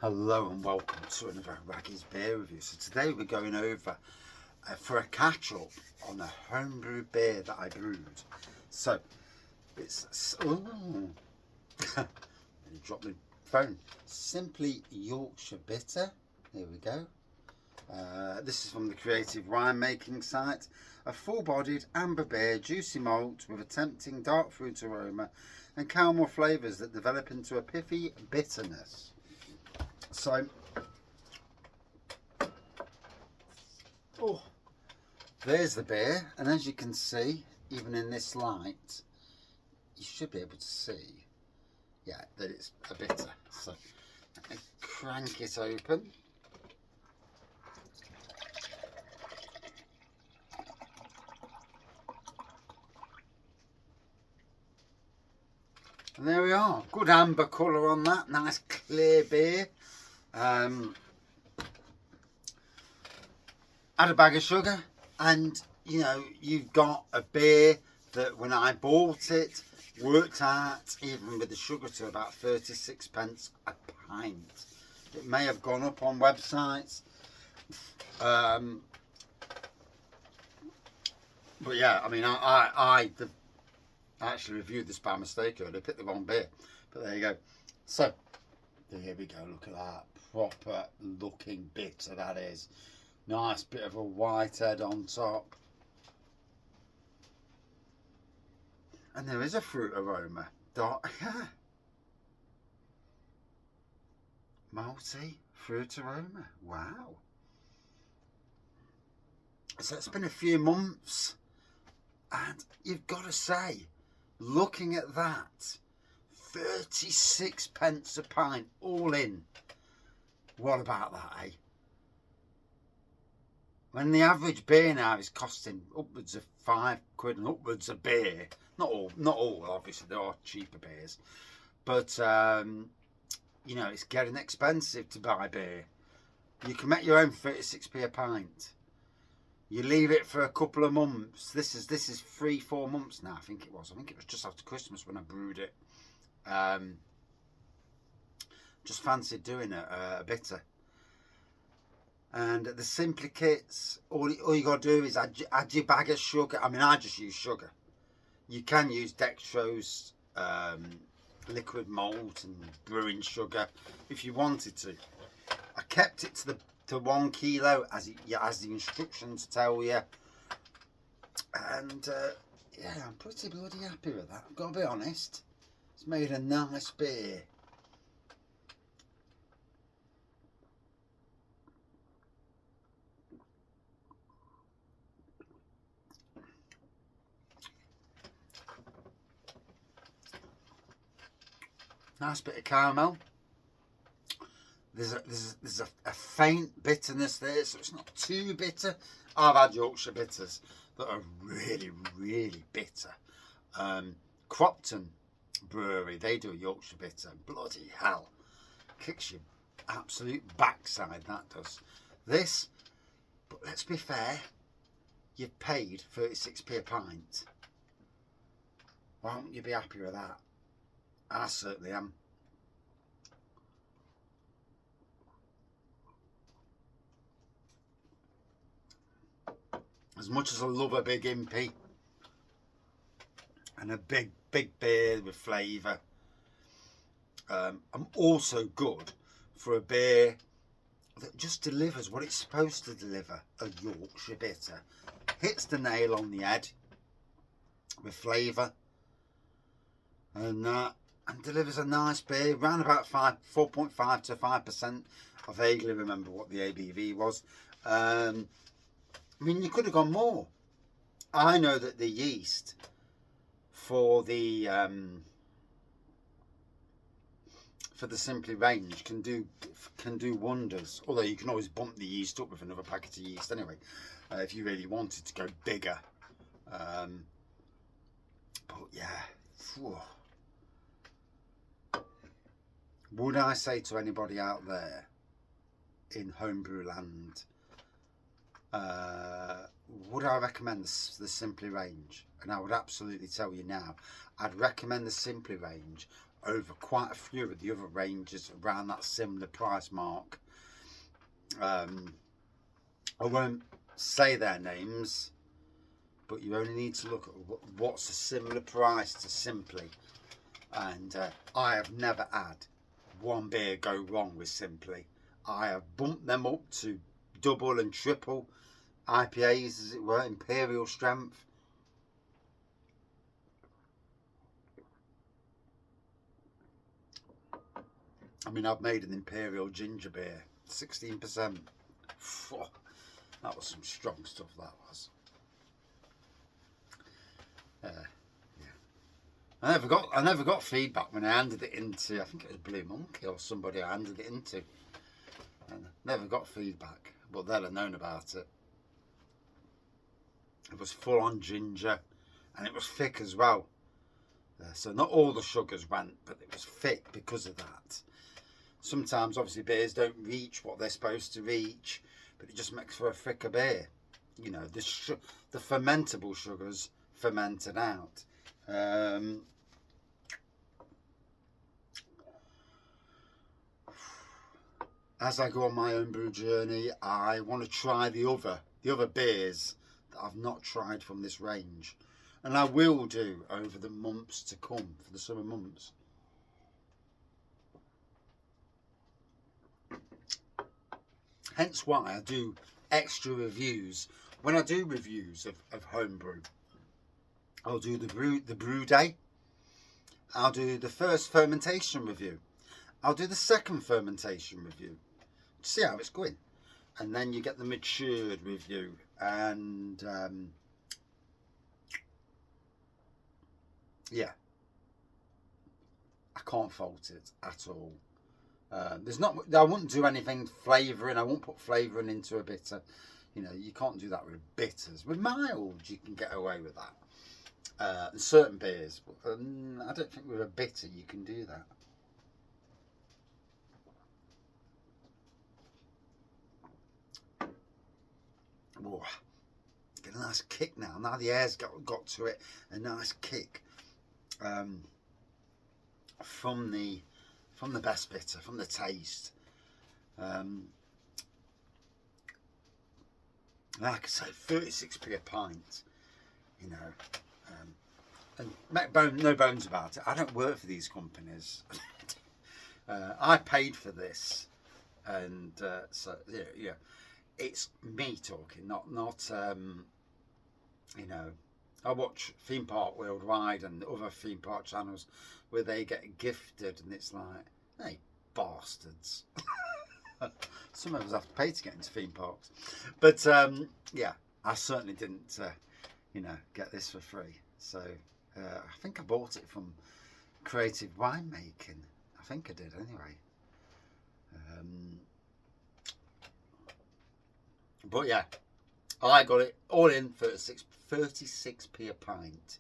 Hello and welcome to another Raggy's Beer Review. So today we're going over for a catch-up on a homebrew beer that I brewed. So it's ooh, I dropped my phone. Simply Yorkshire Bitter. Here we go. This is from the creative winemaking site. A full-bodied amber beer, juicy malt with a tempting dark fruit aroma and caramel flavours that develop into a pithy bitterness. So, there's the beer, and as you can see, even in this light, you should be able to see, that it's a bitter. So, let me crank it open. And there we are, good amber colour on that, nice clear beer. Add a bag of sugar, and you've got a beer that when I bought it worked out, even with the sugar, to about 36 pence a pint. It may have gone up on websites, but yeah, I mean, I actually reviewed this by mistake earlier. I picked the wrong beer, but there you go. So here we go, look at that proper looking bitter that is. Nice bit of a white head on top, and there is a fruit aroma. Malty fruit aroma, wow. So it's been a few months, and you've got to say, looking at that, 36 pence a pint, all in. What about that, eh? When the average beer now is costing upwards of £5 and upwards a beer. Not all, obviously, there are cheaper beers. But, it's getting expensive to buy beer. You can make your own 36p a pint. You leave it for a couple of months. This is 3-4 months now, I think it was. I think it was just after Christmas when I brewed it. Just fancied doing a bitter. And the Simply kits, all you got to do is add your bag of sugar. I mean, I just use sugar. You can use dextrose, liquid malt and brewing sugar if you wanted to. I kept it to 1 kilo as the instructions tell you. And I'm pretty bloody happy with that. I've got to be honest. It's made a nice beer. Nice bit of caramel. There's a faint bitterness there, so it's not too bitter. I've had Yorkshire bitters that are really, really bitter. Cropton Brewery, they do a Yorkshire bitter. Bloody hell, kicks your absolute backside, that does. This, but let's be fair, you've paid 36p a pint. Why won't you be happy with that? I certainly am. As much as I love a big impy and a big beer with flavour, I'm also good for a beer that just delivers what it's supposed to deliver. A Yorkshire bitter hits the nail on the head with flavour and delivers a nice beer, around about 4.5 to 5%. I vaguely remember what the ABV was. I mean, you could have gone more. I know that the yeast for the Simply range can do wonders. Although you can always bump the yeast up with another packet of yeast anyway, if you really wanted to go bigger. But yeah, phew. Would I say to anybody out there in homebrew land, would I recommend the Simply range? And I would absolutely tell you now, I'd recommend the Simply range over quite a few of the other ranges around that similar price mark. I won't say their names, but you only need to look at what's a similar price to Simply. And I have never had one beer go wrong with Simply. I have bumped them up to double and triple IPAs, as it were, imperial strength. I mean, I've made an imperial ginger beer, 16%. That was some strong stuff, that was. Yeah. I never got feedback when I handed it into, I think it was Blue Monkey or somebody I handed it into. And never got feedback, but they'd have known about it. It was full on ginger, and it was thick as well. So not all the sugars went, but it was thick because of that. Sometimes, obviously, beers don't reach what they're supposed to reach, but it just makes for a thicker beer. You know, the fermentable sugars fermented out. As I go on my own brew journey, I want to try the other beers that I've not tried from this range, and I will do over the months to come, for the summer months. Hence why I do extra reviews. When I do reviews of homebrew, I'll do the brew day. I'll do the first fermentation review. I'll do the second fermentation review. See how it's going. And then you get the matured review. And yeah, I can't fault it at all. There's not. I wouldn't do anything flavouring. I won't put flavouring into a bitter. You know, you can't do that with bitters. With milds, you can get away with that. Certain beers, but I don't think with a bitter you can do that. Oh, get a nice kick now. Now the air's got to it. A nice kick from the best bitter, from the taste. Like I say, 36p a pint. You know, and make no bones about it. I don't work for these companies. I paid for this, and so yeah. It's me talking, not you know. I watch Theme Park Worldwide and other theme park channels where they get gifted, and it's like, hey, bastards. Some of us have to pay to get into theme parks, but yeah, I certainly didn't, you know, get this for free. So I think I bought it from Creative Winemaking. I think I did anyway. But yeah, I got it all in for 36p a pint.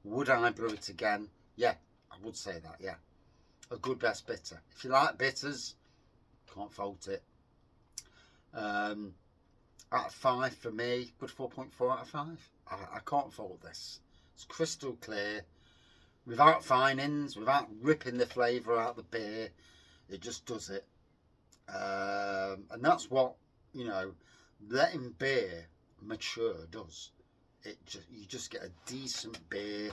Would I brew it again? Yeah, I would say that, yeah. A good best bitter. If you like bitters, can't fault it. Out of 5 for me, good 4.4 out of 5. I can't fault this. It's crystal clear, without finings, without ripping the flavour out of the beer. It just does it. And that's what, you know, letting beer mature does. You just get a decent beer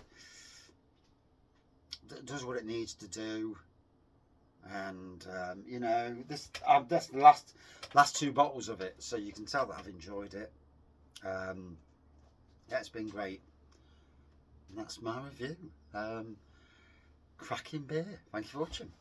that does what it needs to do. And you know, that's the last 2 bottles of it, so you can tell that I've enjoyed it. Yeah, it's been great. And that's my review. Cracking beer. Thank you for watching.